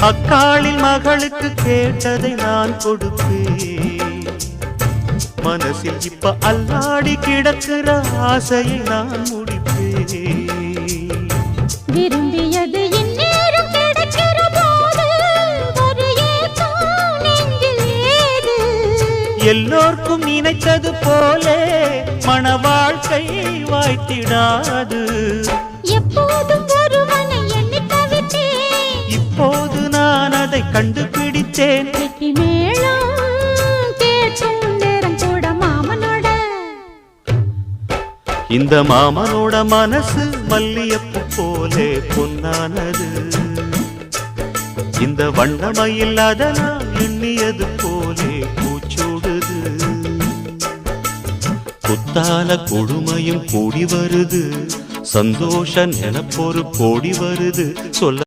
அக்காளின் மகளுக்கு கேட்டதை நான் கொடுப்பேன். மனசில் இப்ப அல்லாடி கிடக்கிற ஆசையை நான் முடிப்பேன். விரும்பியது இந்நேரம் கிடைக்கிற போது ஒரு ஏக்கம் நெஞ்சில் ஏது? எல்லோர்க்கும் நினைத்தது போலே மன வாழ்க்கை வாய்த்திடாது. எப்போதும் ஒருவனை எண்ணி தவித்தேன், இப்போது நான் அதை கண்டுபிடித்தேன். கெட்டி மேளம் கேட்கும் நேரம் கூட மாமனோட. இந்த மாமனோட மனசு மல்லியப்பு போலே பொன்னானது. இந்த வண்ணமயில் அதனால் எண்ணியது போலே பூச்சூடுது. புத்தால கொடுமையும் கூடி வருது, சந்தோஷ நினப்பொரு கோடி வருது.